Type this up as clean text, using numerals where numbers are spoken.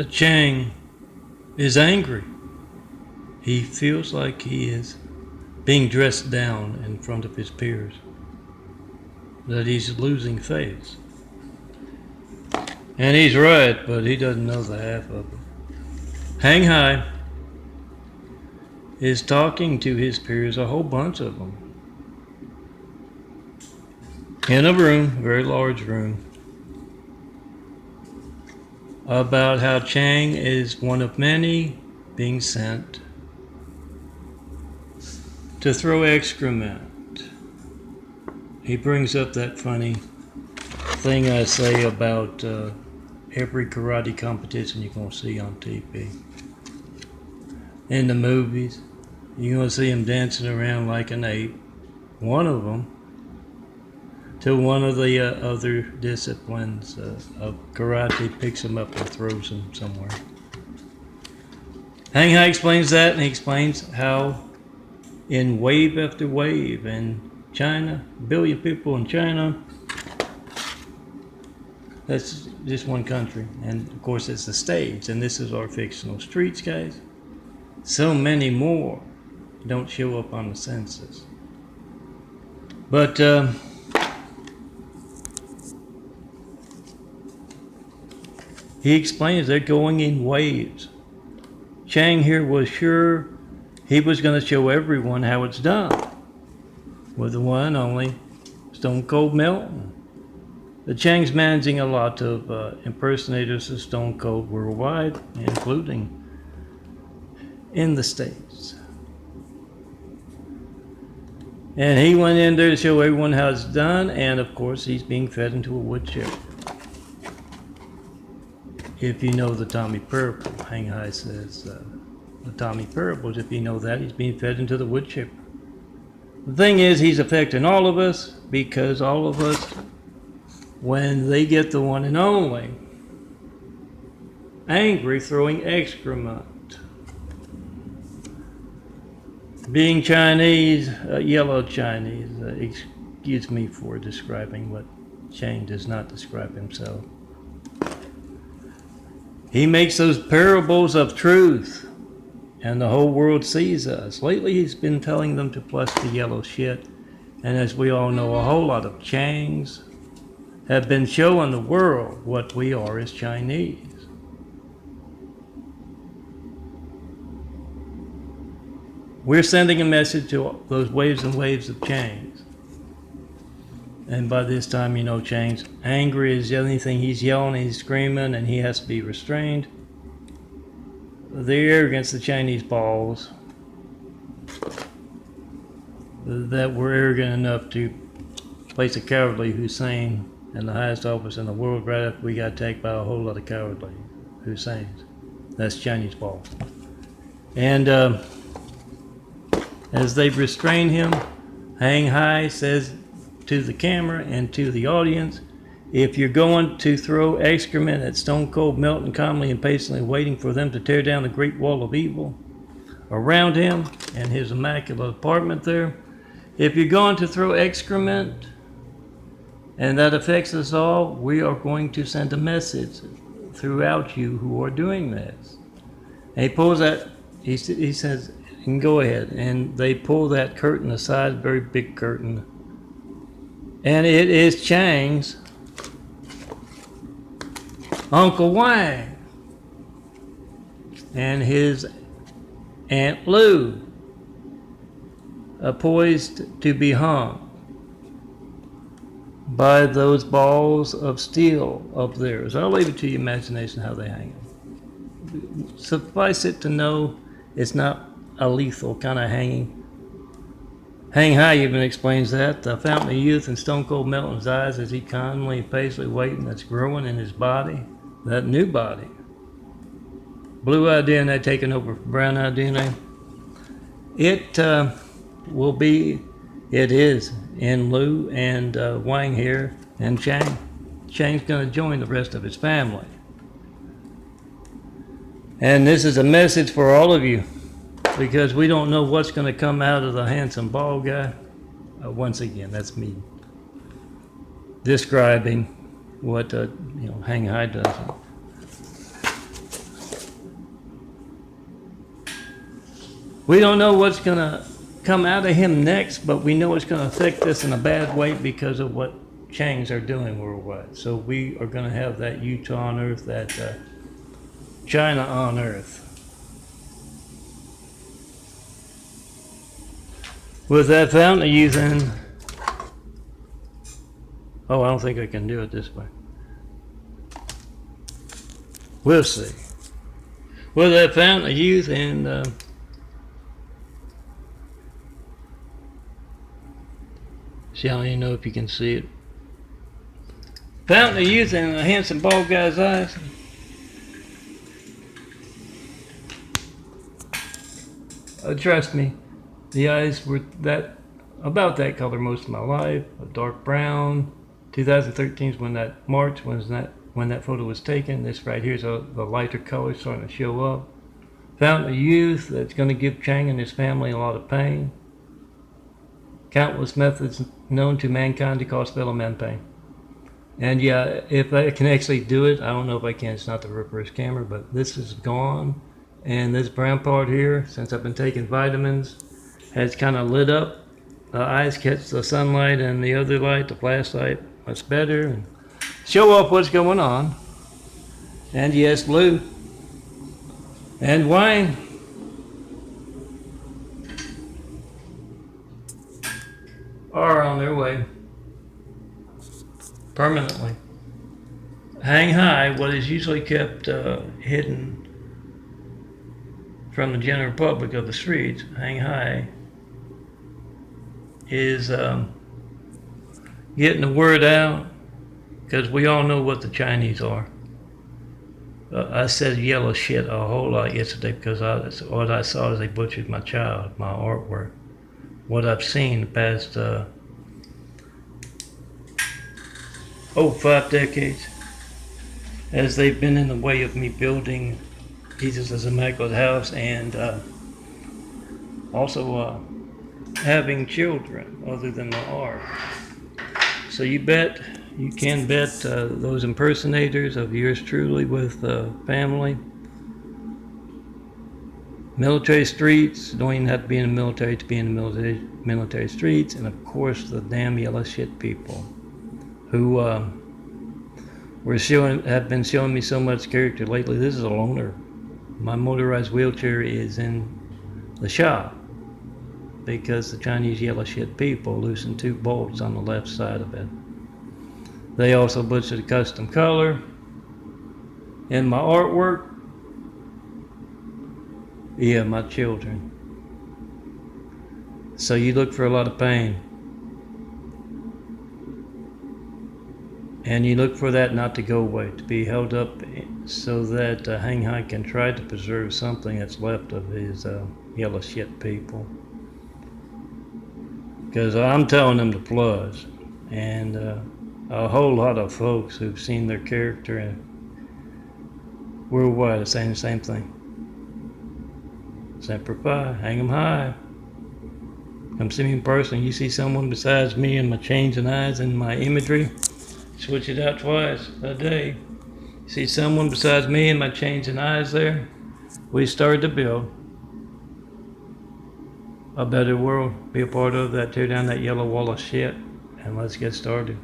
Chang is angry. He feels like he is being dressed down in front of his peers, that he's losing face. And he's right, but he doesn't know the half of it. Hang Hai is talking to his peers, a whole bunch of them, in a room, a very large room, about how Chang is one of many being sent to throw excrement. He brings up that funny thing I say about every karate competition you're going to see on TV. In the movies, you're going to see him dancing around like an ape. One of them, till one of the other disciplines of karate picks him up and throws him somewhere. Hang Hai explains that, and he explains how in wave after wave in China, a billion people in China, that's just one country, and of course it's the stage, and this is our fictional streets, guys. So many more don't show up on the census. But he explains they're going in waves. Chang here was sure he was going to show everyone how it's done with the one and only Stone Cold Milton. The Chang's managing a lot of impersonators of Stone Cold worldwide, including in the States. And he went in there to show everyone how it's done, and of course he's being fed into a wood chip. If you know the Tommy Parable, Hang Hai says, the Tommy Parables, if you know that, he's being fed into the wood chipper. The thing is, he's affecting all of us, because all of us, when they get the one and only, angry, throwing excrement. Being Chinese, yellow Chinese, excuse me for describing what Chang does not describe himself. He makes those parables of truth, and the whole world sees us. Lately, he's been telling them to flush the yellow shit, and as we all know, a whole lot of Changs have been showing the world what we are as Chinese. We're sending a message to those waves and waves of Changs. And by this time, you know, Chang's angry as anything. He's yelling, he's screaming, and he has to be restrained. The arrogance of the Chinese balls that were arrogant enough to place a cowardly Hussein in the highest office in the world right after we got attacked by a whole lot of cowardly Husseins. That's Chinese balls. And as they restrain him, Hang Hai says to the camera and to the audience, if you're going to throw excrement at Stone Cold Milton calmly and patiently waiting for them to tear down the great wall of evil around him and his immaculate apartment there, if you're going to throw excrement and that affects us all, we are going to send a message throughout you who are doing this. And he pulls that, he says, you can go ahead. And they pull that curtain aside, very big curtain. And it is Chang's Uncle Wang and his Aunt Lou, poised to be hung by those balls of steel of theirs. I'll leave it to your imagination how they hang them. Suffice it to know it's not a lethal kind of hanging. Hang Hai even explains that. The fountain of youth in Stone Cold Milton's eyes as he calmly and patiently waiting that's growing in his body, that new body. Blue-eyed DNA taking over brown-eyed DNA. It will be, it is in Lou and Wang here and Chang. Chang's going to join the rest of his family. And this is a message for all of you, because we don't know what's going to come out of the handsome bald guy. Once again, that's me describing what Hang Hai does. We don't know what's going to come out of him next, but we know it's going to affect us in a bad way because of what Changs are doing worldwide. So we are going to have that Utah on Earth, that China on Earth. With that fountain of youth in. Oh, I don't think I can do it this way. We'll see. With that fountain of youth and see, I don't even know if you can see it. Fountain of youth in a handsome bald guy's eyes. Trust me, the eyes were about that color most of my life, a dark brown. 2013 is when that photo was taken. This right here is the lighter color starting to show up. Fountain of youth that's going to give Chang and his family a lot of pain. Countless methods known to mankind to cause fellow man pain. And yeah, if I can actually do it, I don't know if I can. It's not the reverse camera, but this is gone. And this brown part here, since I've been taking vitamins, has kind of lit up. The eyes catch the sunlight and the other light, the flashlight, much better. And show off what's going on. And yes, blue. And wine. Are on their way. Permanently. Hang high, what is usually kept hidden from the general public of the streets, hang high, is getting the word out, because we all know what the Chinese are. I said yellow shit a whole lot yesterday because what I saw is they butchered my child, my artwork. What I've seen the past 5 decades, as they've been in the way of me building Jesus as Immaculate House and also having children other than the art. So you can bet those impersonators of yours truly with family, military streets, don't even have to be in the military to be in the military streets, and of course the damn yellow shit people who have been showing me so much character lately. This is a loner. My motorized wheelchair is in the shop because the Chinese yellow shit people loosened 2 bolts on the left side of it. They also butchered a custom color in my artwork. Yeah, my children. So you look for a lot of pain. And you look for that not to go away, to be held up so that Hang Hai can try to preserve something that's left of his yellow shit people. Because I'm telling them to plus. And a whole lot of folks who've seen their character and worldwide are saying the same thing. Semper Fi, hang 'em high. Come see me in person. You see someone besides me and my chains and eyes and my imagery, switch it out twice a day. See someone besides me and my chains and eyes there? We started to build a better world. Be a part of that. Tear down that yellow wall of shit and let's get started.